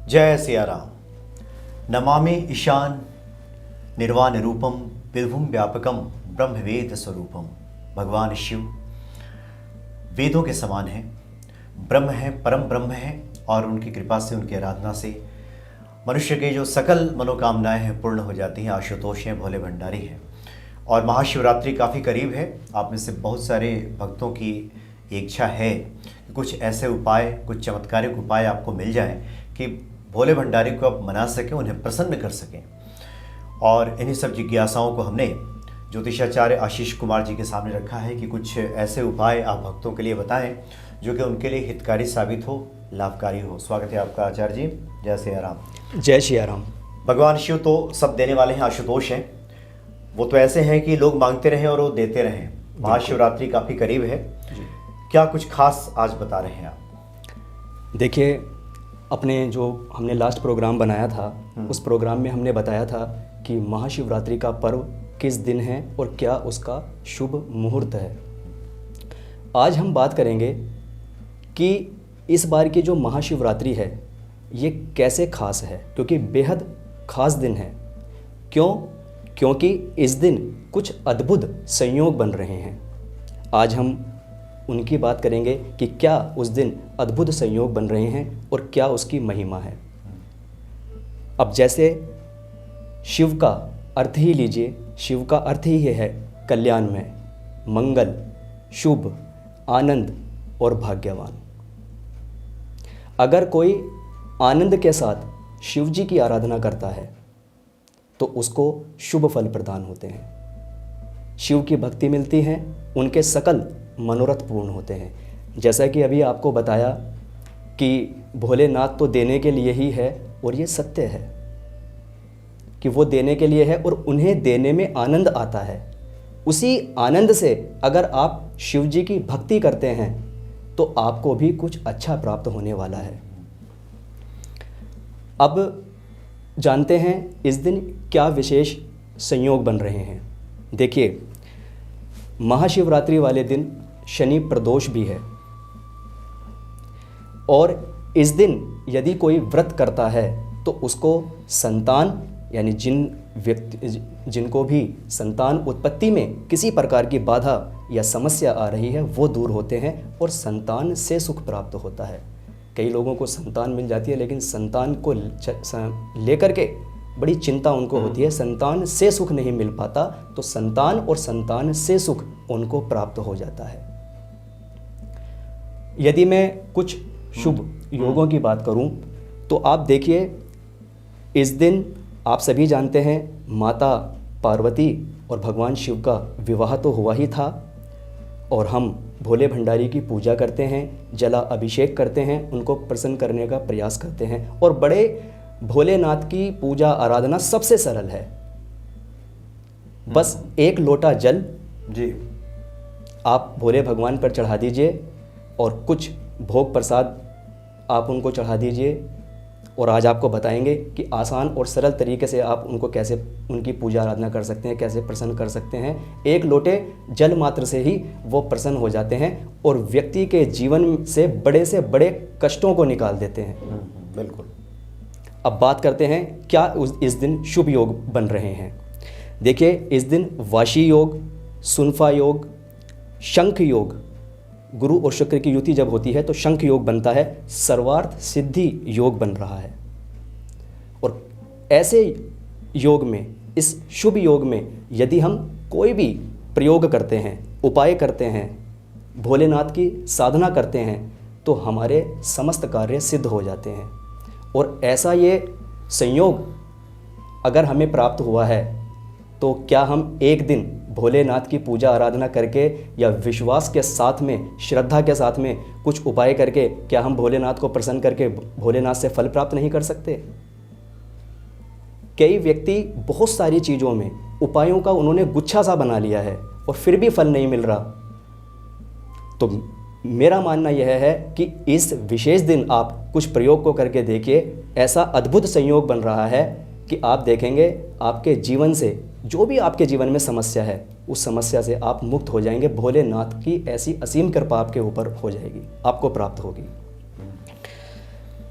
जय सिया राम। नमामि ईशान निर्वाण रूपम विभुम व्यापकम ब्रह्म वेद स्वरूपम। भगवान शिव वेदों के समान हैं, ब्रह्म है, परम ब्रह्म है, और उनकी कृपा से, उनकी आराधना से मनुष्य के जो सकल मनोकामनाएं हैं पूर्ण हो जाती हैं। आशुतोष हैं, भोले भंडारी हैं, और महाशिवरात्रि काफ़ी करीब है। आप में से बहुत सारे भक्तों की इच्छा है कि कुछ ऐसे उपाय, कुछ चमत्कारिक उपाय आपको मिल जाएं कि भोले भंडारी को आप मना सकें, उन्हें प्रसन्न कर सकें। और इन्हीं सब जिज्ञासाओं को हमने ज्योतिषाचार्य आशीष कुमार जी के सामने रखा है कि कुछ ऐसे उपाय आप भक्तों के लिए बताएं जो कि उनके लिए हितकारी साबित हो, लाभकारी हो। स्वागत है आपका आचार्य जी। जय सिया राम। जय सिया राम। भगवान शिव तो सब देने वाले हैं, आशुतोष हैं। वो तो ऐसे हैं कि लोग मांगते रहें और वो देते रहें। महाशिवरात्रि काफ़ी करीब है, क्या कुछ खास आज बता रहे हैं आप? देखिए, अपने जो हमने लास्ट प्रोग्राम बनाया था उस प्रोग्राम में हमने बताया था कि महाशिवरात्रि का पर्व किस दिन है और क्या उसका शुभ मुहूर्त है। आज हम बात करेंगे कि इस बार की जो महाशिवरात्रि है ये कैसे खास है, क्योंकि बेहद खास दिन है। क्योंकि इस दिन कुछ अद्भुत संयोग बन रहे हैं। आज हम उनकी बात करेंगे कि क्या उस दिन अद्भुत संयोग बन रहे हैं और क्या उसकी महिमा है। अब जैसे शिव का अर्थ ही लीजिए, शिव का अर्थ ही है कल्याणमय, मंगल, शुभ, आनंद और भाग्यवान। अगर कोई आनंद के साथ शिव जी की आराधना करता है तो उसको शुभ फल प्रदान होते हैं, शिव की भक्ति मिलती है, उनके सकल मनोरथ पूर्ण होते हैं। जैसा कि अभी आपको बताया कि भोलेनाथ तो देने के लिए ही है, और ये सत्य है कि वो देने के लिए है और उन्हें देने में आनंद आता है। उसी आनंद से अगर आप शिव जी की भक्ति करते हैं तो आपको भी कुछ अच्छा प्राप्त होने वाला है। अब जानते हैं इस दिन क्या विशेष संयोग बन रहे हैं। देखिए, महाशिवरात्रि वाले दिन शनि प्रदोष भी है, और इस दिन यदि कोई व्रत करता है तो उसको संतान, यानी जिनको भी संतान उत्पत्ति में किसी प्रकार की बाधा या समस्या आ रही है वो दूर होते हैं और संतान से सुख प्राप्त होता है। कई लोगों को संतान मिल जाती है लेकिन संतान को लेकर के बड़ी चिंता उनको होती है, संतान से सुख नहीं मिल पाता, तो संतान और संतान से सुख उनको प्राप्त हो जाता है। यदि मैं कुछ शुभ योगों की बात करूं तो आप देखिए, इस दिन आप सभी जानते हैं माता पार्वती और भगवान शिव का विवाह तो हुआ ही था, और हम भोले भंडारी की पूजा करते हैं, जला अभिषेक करते हैं, उनको प्रसन्न करने का प्रयास करते हैं। और बड़े भोलेनाथ की पूजा आराधना सबसे सरल है। बस एक लोटा जल जी आप भोले भगवान पर चढ़ा दीजिए और कुछ भोग प्रसाद आप उनको चढ़ा दीजिए, और आज आपको बताएंगे कि आसान और सरल तरीके से आप उनको कैसे उनकी पूजा आराधना कर सकते हैं, कैसे प्रसन्न कर सकते हैं। एक लोटे जल मात्र से ही वो प्रसन्न हो जाते हैं और व्यक्ति के जीवन से बड़े कष्टों को निकाल देते हैं। बिल्कुल। अब बात करते हैं क्या इस दिन शुभ योग बन रहे हैं। देखिए, इस दिन वाशी योग, सुनफा योग, शंख योग, गुरु और शुक्र की युति जब होती है तो शंख योग बनता है, सर्वार्थ सिद्धि योग बन रहा है। और ऐसे योग में, इस शुभ योग में यदि हम कोई भी प्रयोग करते हैं, उपाय करते हैं, भोलेनाथ की साधना करते हैं तो हमारे समस्त कार्य सिद्ध हो जाते हैं। और ऐसा ये संयोग अगर हमें प्राप्त हुआ है तो क्या हम एक दिन भोलेनाथ की पूजा आराधना करके या विश्वास के साथ में, श्रद्धा के साथ में कुछ उपाय करके क्या हम भोलेनाथ को प्रसन्न करके भोलेनाथ से फल प्राप्त नहीं कर सकते? कई व्यक्ति बहुत सारी चीज़ों में उपायों का उन्होंने गुच्छा सा बना लिया है और फिर भी फल नहीं मिल रहा। तो मेरा मानना यह है कि इस विशेष दिन आप कुछ प्रयोग को करके देखिए, ऐसा अद्भुत संयोग बन रहा है कि आप देखेंगे आपके जीवन से, जो भी आपके जीवन में समस्या है, उस समस्या से आप मुक्त हो जाएंगे। भोलेनाथ की ऐसी असीम कृपा आपके ऊपर हो जाएगी, आपको प्राप्त होगी।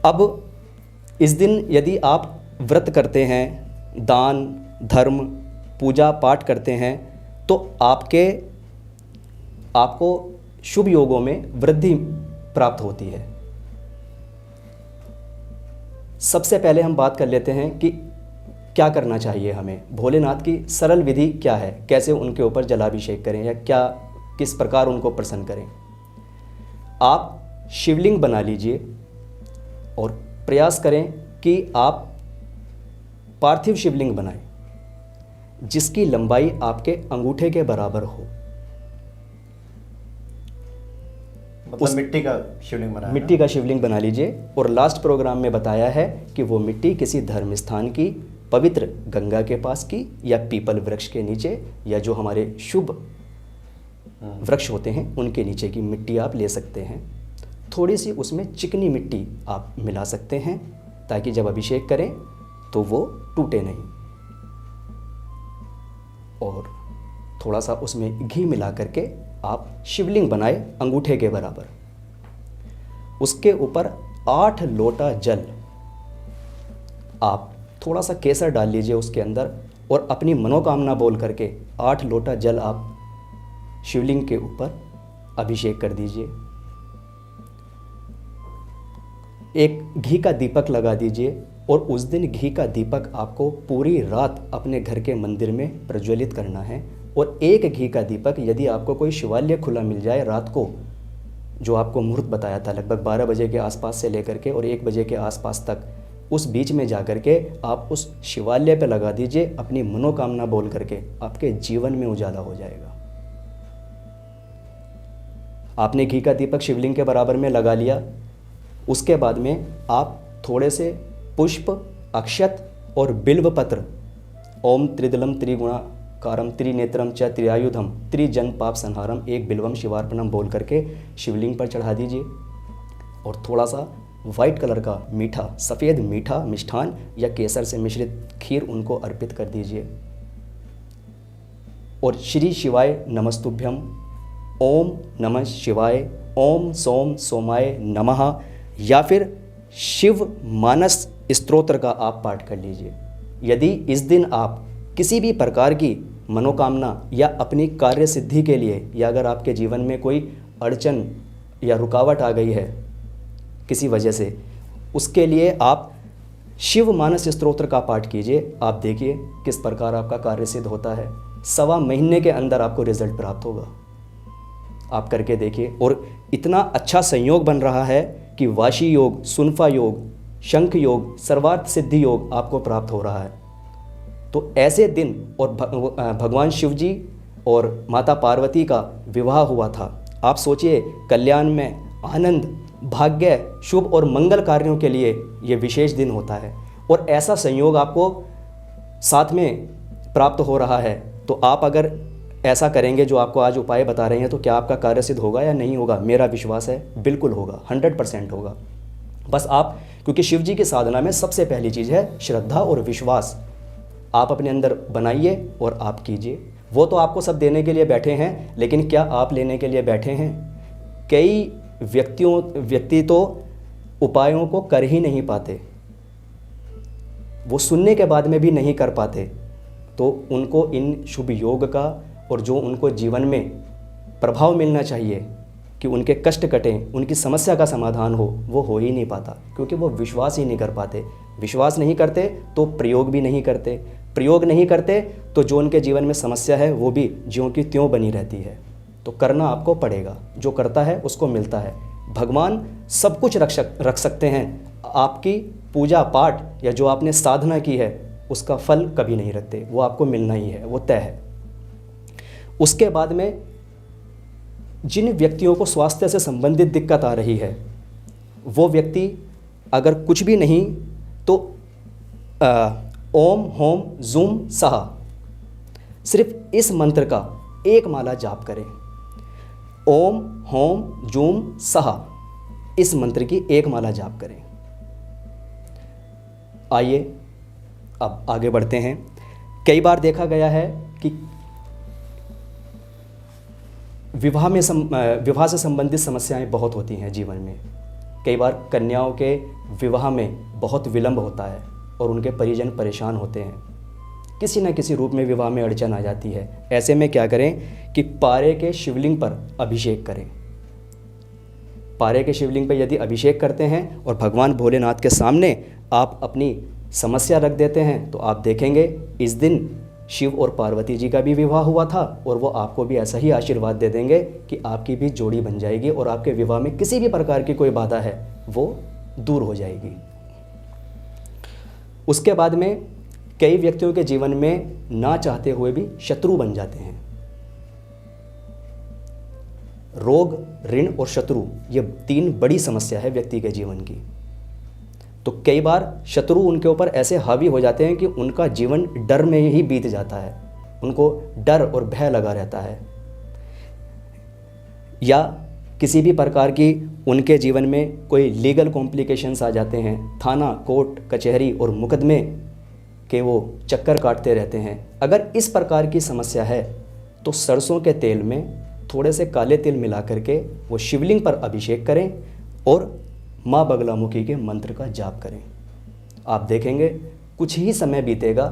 अब इस दिन यदि आप व्रत करते हैं, दान धर्म पूजा पाठ करते हैं, तो आपको शुभ योगों में वृद्धि प्राप्त होती है। सबसे पहले हम बात कर लेते हैं कि क्या करना चाहिए हमें। भोलेनाथ की सरल विधि क्या है, कैसे उनके ऊपर जलाभिषेक करें या किस प्रकार उनको प्रसन्न करें। आप शिवलिंग बना लीजिए और प्रयास करें कि आप पार्थिव शिवलिंग बनाएं जिसकी लंबाई आपके अंगूठे के बराबर हो। मतलब मिट्टी का शिवलिंग बनाना। मिट्टी का शिवलिंग बना लीजिए। और लास्ट प्रोग्राम में बताया है कि वो मिट्टी किसी धर्म स्थान की, पवित्र गंगा के पास की, या पीपल वृक्ष के नीचे, या जो हमारे शुभ वृक्ष होते हैं उनके नीचे की मिट्टी आप ले सकते हैं। थोड़ी सी उसमें चिकनी मिट्टी आप मिला सकते हैं ताकि जब अभिषेक करें तो वो टूटे नहीं। और थोड़ा सा उसमें घी मिला करके आप शिवलिंग बनाए अंगूठे के बराबर। उसके ऊपर 8 लोटा जल, आप थोड़ा सा केसर डाल लीजिए उसके अंदर और अपनी मनोकामना बोल करके 8 लोटा जल आप शिवलिंग के ऊपर अभिषेक कर दीजिए। एक घी का दीपक लगा दीजिए और उस दिन घी का दीपक आपको पूरी रात अपने घर के मंदिर में प्रज्वलित करना है। और एक घी का दीपक यदि आपको कोई शिवालय खुला मिल जाए रात को, जो आपको मुहूर्त बताया था लगभग 12 बजे के आसपास से लेकर के और 1 बजे के आसपास तक, उस बीच में जा कर के आप उस शिवालय पे लगा दीजिए अपनी मनोकामना बोल करके, आपके जीवन में उजाला हो जाएगा। आपने घी का दीपक शिवलिंग के बराबर में लगा लिया। उसके बाद में आप थोड़े से पुष्प, अक्षत और बिल्व पत्र, ओम त्रिदलम त्रिगुणाकारम त्रिनेत्रम च त्रियायुधम त्रिजन पाप संहारम एक बिल्वम शिवार्पणम बोल करके शिवलिंग पर चढ़ा दीजिए। और थोड़ा सा वाइट कलर का मीठा, सफ़ेद मीठा मिष्ठान या केसर से मिश्रित खीर उनको अर्पित कर दीजिए। और श्री शिवाय नमस्तुभ्यम, ओम नमः शिवाय, ओम सोम सोमाय नमः, या फिर शिव मानस स्तोत्र का आप पाठ कर लीजिए। यदि इस दिन आप किसी भी प्रकार की मनोकामना या अपनी कार्य सिद्धि के लिए, या अगर आपके जीवन में कोई अड़चन या रुकावट आ गई है किसी वजह से, उसके लिए आप शिव मानस स्तोत्र का पाठ कीजिए। आप देखिए किस प्रकार आपका कार्य सिद्ध होता है। 1.25 महीने के अंदर आपको रिजल्ट प्राप्त होगा। आप करके देखिए। और इतना अच्छा संयोग बन रहा है कि वाशी योग, सुनफा योग, शंख योग, सर्वार्थ सिद्धि योग आपको प्राप्त हो रहा है। तो ऐसे दिन, और भगवान शिव जी और माता पार्वती का विवाह हुआ था। आप सोचिए, कल्याण में आनंद, भाग्य, शुभ और मंगल कार्यों के लिए ये विशेष दिन होता है। और ऐसा संयोग आपको साथ में प्राप्त हो रहा है। तो आप अगर ऐसा करेंगे जो आपको आज उपाय बता रहे हैं, तो क्या आपका कार्य सिद्ध होगा या नहीं होगा? मेरा विश्वास है बिल्कुल होगा, 100% होगा। बस आप, क्योंकि शिव जी की साधना में सबसे पहली चीज़ है श्रद्धा और विश्वास। आप अपने अंदर बनाइए और आप कीजिए। वो तो आपको सब देने के लिए बैठे हैं, लेकिन क्या आप लेने के लिए बैठे हैं? कई व्यक्ति तो उपायों को कर ही नहीं पाते, वो सुनने के बाद में भी नहीं कर पाते। तो उनको इन शुभ योग का और जो उनको जीवन में प्रभाव मिलना चाहिए कि उनके कष्ट कटें, उनकी समस्या का समाधान वो हो ही नहीं पाता, क्योंकि वो विश्वास ही नहीं कर पाते। विश्वास नहीं करते तो प्रयोग भी नहीं करते, प्रयोग नहीं करते तो जो उनके जीवन में समस्या है वो भी ज्यों की त्यों बनी रहती है। तो करना आपको पड़ेगा, जो करता है उसको मिलता है। भगवान सब कुछ रख सकते हैं, आपकी पूजा पाठ या जो आपने साधना की है उसका फल कभी नहीं रखते, वो आपको मिलना ही है, वो तय है। उसके बाद में जिन व्यक्तियों को स्वास्थ्य से संबंधित दिक्कत आ रही है, वो व्यक्ति अगर कुछ भी नहीं तो ओम होम जूम सहा, सिर्फ इस मंत्र का एक माला जाप करें। ओम होम जूम सहा, इस मंत्र की एक माला जाप करें। आइए अब आगे बढ़ते हैं। कई बार देखा गया है कि विवाह से संबंधित समस्याएं बहुत होती हैं जीवन में। कई बार कन्याओं के विवाह में बहुत विलंब होता है और उनके परिजन परेशान होते हैं, किसी न किसी रूप में विवाह में अड़चन आ जाती है। ऐसे में क्या करें कि पारे के शिवलिंग पर अभिषेक करें। पारे के शिवलिंग पर यदि अभिषेक करते हैं और भगवान भोलेनाथ के सामने आप अपनी समस्या रख देते हैं तो आप देखेंगे इस दिन शिव और पार्वती जी का भी विवाह हुआ था और वो आपको भी ऐसा ही आशीर्वाद दे देंगे कि आपकी भी जोड़ी बन जाएगी और आपके विवाह में किसी भी प्रकार की कोई बाधा है वो दूर हो जाएगी। उसके बाद में कई व्यक्तियों के जीवन में ना चाहते हुए भी शत्रु बन जाते हैं। रोग, ऋण और शत्रु, ये 3 बड़ी समस्या है व्यक्ति के जीवन की। तो कई बार शत्रु उनके ऊपर ऐसे हावी हो जाते हैं कि उनका जीवन डर में ही बीत जाता है, उनको डर और भय लगा रहता है, या किसी भी प्रकार की उनके जीवन में कोई लीगल कॉम्प्लिकेशंस आ जाते हैं, थाना, कोर्ट, कचहरी और मुकदमे के वो चक्कर काटते रहते हैं। अगर इस प्रकार की समस्या है तो सरसों के तेल में थोड़े से काले तिल मिला करके वो शिवलिंग पर अभिषेक करें और माँ बगलामुखी के मंत्र का जाप करें। आप देखेंगे कुछ ही समय बीतेगा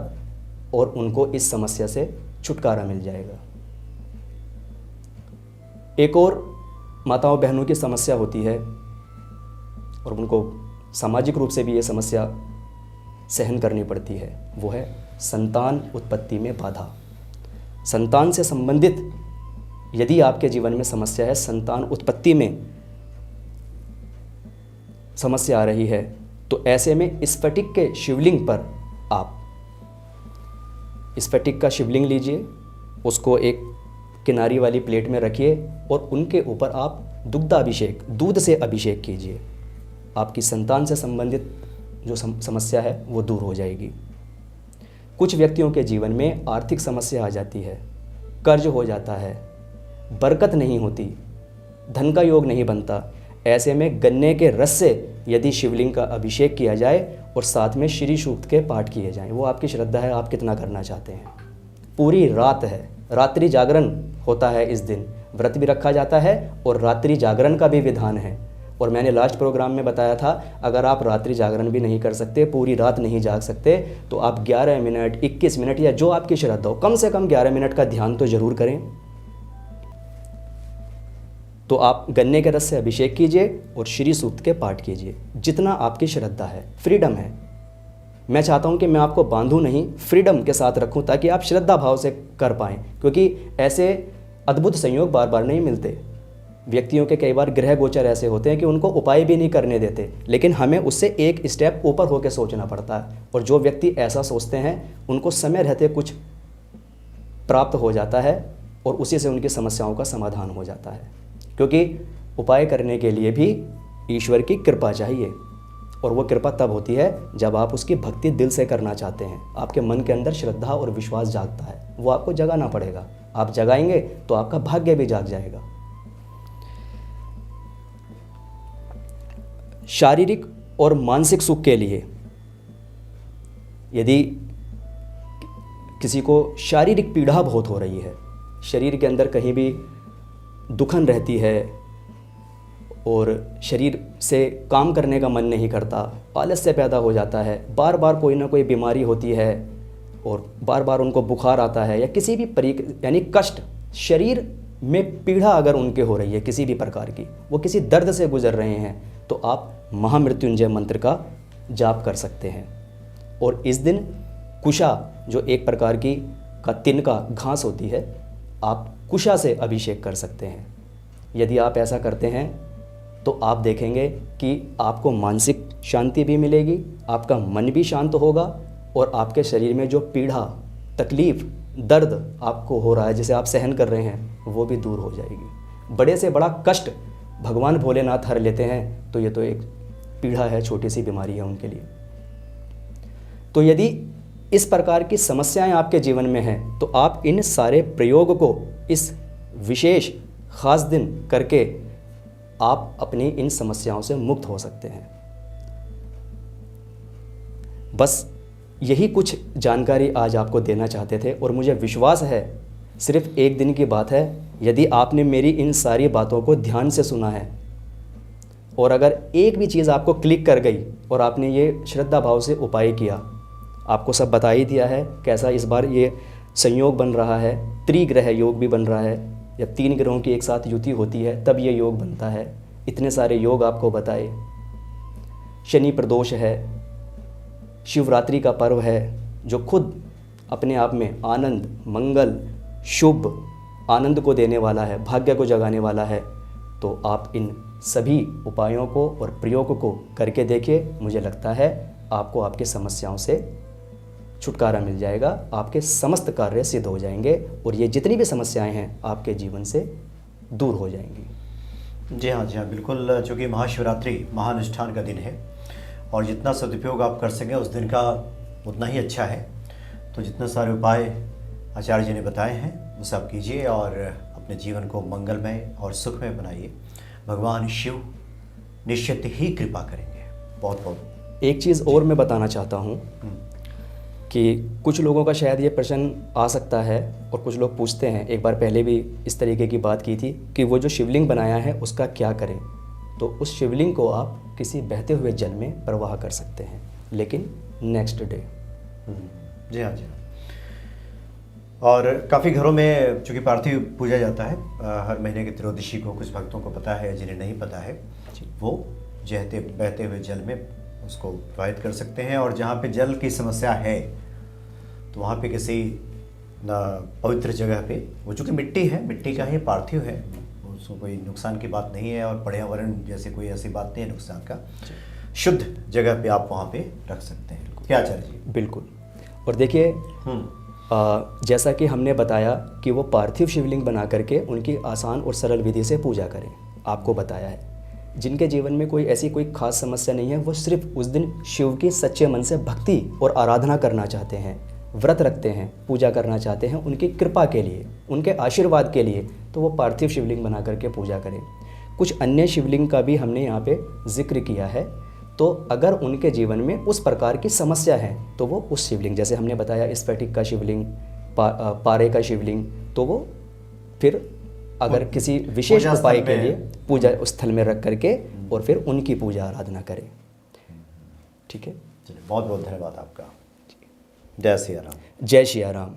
और उनको इस समस्या से छुटकारा मिल जाएगा। एक और माताओं बहनों की समस्या होती है और उनको सामाजिक रूप से भी ये समस्या सहन करनी पड़ती है, वो है संतान उत्पत्ति में बाधा। संतान से संबंधित यदि आपके जीवन में समस्या है, संतान उत्पत्ति में समस्या आ रही है, तो ऐसे में स्फटिक के शिवलिंग पर आप स्फटिक का शिवलिंग लीजिए, उसको एक किनारी वाली प्लेट में रखिए और उनके ऊपर आप दुग्धाभिषेक, दूध से अभिषेक कीजिए। आपकी संतान से संबंधित जो समस्या है वो दूर हो जाएगी। कुछ व्यक्तियों के जीवन में आर्थिक समस्या आ जाती है, कर्ज हो जाता है, बरकत नहीं होती, धन का योग नहीं बनता। ऐसे में गन्ने के रस से यदि शिवलिंग का अभिषेक किया जाए और साथ में श्री सूक्त के पाठ किए जाएं, वो आपकी श्रद्धा है, आप कितना करना चाहते हैं। पूरी रात है, रात्रि जागरण होता है, इस दिन व्रत भी रखा जाता है और रात्रि जागरण का भी विधान है। और मैंने लास्ट प्रोग्राम में बताया था, अगर आप रात्रि जागरण भी नहीं कर सकते, पूरी रात नहीं जाग सकते, तो आप 11 मिनट, 21 मिनट या जो आपकी श्रद्धा हो, कम से कम 11 मिनट का ध्यान तो जरूर करें। तो आप गन्ने के रस से अभिषेक कीजिए और श्री सूक्त के पाठ कीजिए, जितना आपकी श्रद्धा है। फ्रीडम है, मैं चाहता हूं कि मैं आपको बांधूं नहीं, फ्रीडम के साथ रखूं ताकि आप श्रद्धा भाव से कर पाएं, क्योंकि ऐसे अद्भुत संयोग बार बार नहीं मिलते। व्यक्तियों के कई बार ग्रह गोचर ऐसे होते हैं कि उनको उपाय भी नहीं करने देते, लेकिन हमें उससे एक स्टेप ऊपर होकर सोचना पड़ता है। और जो व्यक्ति ऐसा सोचते हैं उनको समय रहते कुछ प्राप्त हो जाता है और उसी से उनकी समस्याओं का समाधान हो जाता है, क्योंकि उपाय करने के लिए भी ईश्वर की कृपा चाहिए। और वो कृपा तब होती है जब आप उसकी भक्ति दिल से करना चाहते हैं, आपके मन के अंदर श्रद्धा और विश्वास जागता है, वो आपको जगाना पड़ेगा। आप जगाएंगे तो आपका भाग्य भी जाग जाएगा। शारीरिक और मानसिक सुख के लिए यदि किसी को शारीरिक पीड़ा बहुत हो रही है, शरीर के अंदर कहीं भी दुखन रहती है और शरीर से काम करने का मन नहीं करता, आलस्य पैदा हो जाता है, बार बार कोई ना कोई बीमारी होती है और बार बार उनको बुखार आता है, या किसी भी यानी कष्ट, शरीर में पीड़ा अगर उनके हो रही है किसी भी प्रकार की, वो किसी दर्द से गुजर रहे हैं, तो आप महामृत्युंजय मंत्र का जाप कर सकते हैं। और इस दिन कुशा, जो एक प्रकार की तिनका घास होती है, आप कुशा से अभिषेक कर सकते हैं। यदि आप ऐसा करते हैं तो आप देखेंगे कि आपको मानसिक शांति भी मिलेगी, आपका मन भी शांत होगा और आपके शरीर में जो पीड़ा, तकलीफ़, दर्द आपको हो रहा है, जिसे आप सहन कर रहे हैं, वो भी दूर हो जाएगी। बड़े से बड़ा कष्ट भगवान भोलेनाथ हर लेते हैं, तो ये तो एक पीड़ा है, छोटी सी बीमारी है उनके लिए। तो यदि इस प्रकार की समस्याएं आपके जीवन में हैं, तो आप इन सारे प्रयोग को इस विशेष खास दिन करके आप अपनी इन समस्याओं से मुक्त हो सकते हैं। बस यही कुछ जानकारी आज आपको देना चाहते थे और मुझे विश्वास है सिर्फ एक दिन की बात है, यदि आपने मेरी इन सारी बातों को ध्यान से सुना है और अगर एक भी चीज़ आपको क्लिक कर गई और आपने ये श्रद्धा भाव से उपाय किया, आपको सब बता ही दिया है कैसा इस बार ये संयोग बन रहा है, त्रिग्रह योग भी बन रहा है, जब 3 ग्रहों की एक साथ युति होती है तब ये योग बनता है। इतने सारे योग आपको बताए, शनि प्रदोष है, शिवरात्रि का पर्व है जो खुद अपने आप में आनंद, मंगल, शुभ, आनंद को देने वाला है, भाग्य को जगाने वाला है। तो आप इन सभी उपायों को और प्रयोग को करके देखिए, मुझे लगता है आपको आपकी समस्याओं से छुटकारा मिल जाएगा, आपके समस्त कार्य सिद्ध हो जाएंगे और ये जितनी भी समस्याएं हैं आपके जीवन से दूर हो जाएंगी। जी हाँ बिल्कुल। चूँकि महाशिवरात्रि महानुष्ठान का दिन है और जितना सदुपयोग आप कर सकें उस दिन का उतना ही अच्छा है। तो जितने सारे उपाय आचार्य जी ने बताए हैं वो सब कीजिए और अपने जीवन को मंगलमय और सुखमय बनाइए। भगवान शिव निश्चित ही कृपा करेंगे। बहुत बहुत एक चीज़ और मैं बताना चाहता हूँ कि कुछ लोगों का शायद ये प्रश्न आ सकता है और कुछ लोग पूछते हैं, एक बार पहले भी इस तरीके की बात की थी कि वो जो शिवलिंग बनाया है उसका क्या करें। तो उस शिवलिंग को आप किसी बहते हुए जल में प्रवाह कर सकते हैं, लेकिन नेक्स्ट डे। जी हाँ। और काफ़ी घरों में चूँकि पार्थिव पूजा जाता है हर महीने की त्रयोदशी को, कुछ भक्तों को पता है, जिन्हें नहीं पता है वो बहते हुए जल में उसको प्रवाहित कर सकते हैं। और जहाँ पे जल की समस्या है तो वहाँ पे किसी पवित्र जगह पे, वो चूँकि मिट्टी है, मिट्टी का ही पार्थिव है, उसको कोई नुकसान की बात नहीं है और पर्यावरण जैसे कोई ऐसी बात नहीं है नुकसान का, शुद्ध जगह पे आप वहाँ पे रख सकते हैं। क्या आचार्य जी? बिल्कुल। और देखिए जैसा कि हमने बताया कि वो पार्थिव शिवलिंग बना करके उनकी आसान और सरल विधि से पूजा करें, आपको बताया है। जिनके जीवन में कोई ऐसी कोई खास समस्या नहीं है, वो सिर्फ उस दिन शिव की सच्चे मन से भक्ति और आराधना करना चाहते हैं, व्रत रखते हैं, पूजा करना चाहते हैं उनकी कृपा के लिए, उनके आशीर्वाद के लिए, तो वो पार्थिव शिवलिंग बना करके पूजा करें। कुछ अन्य शिवलिंग का भी हमने यहाँ पे जिक्र किया है। तो अगर उनके जीवन में उस प्रकार की समस्या है तो वो उस शिवलिंग, जैसे हमने बताया स्फटिक का शिवलिंग, पारे का शिवलिंग, तो वो फिर अगर किसी विशेष उपाय के लिए पूजा स्थल में रख करके और फिर उनकी पूजा आराधना करें। ठीक है, बहुत बहुत धन्यवाद आपका। जय सिया राम। जय सिया राम।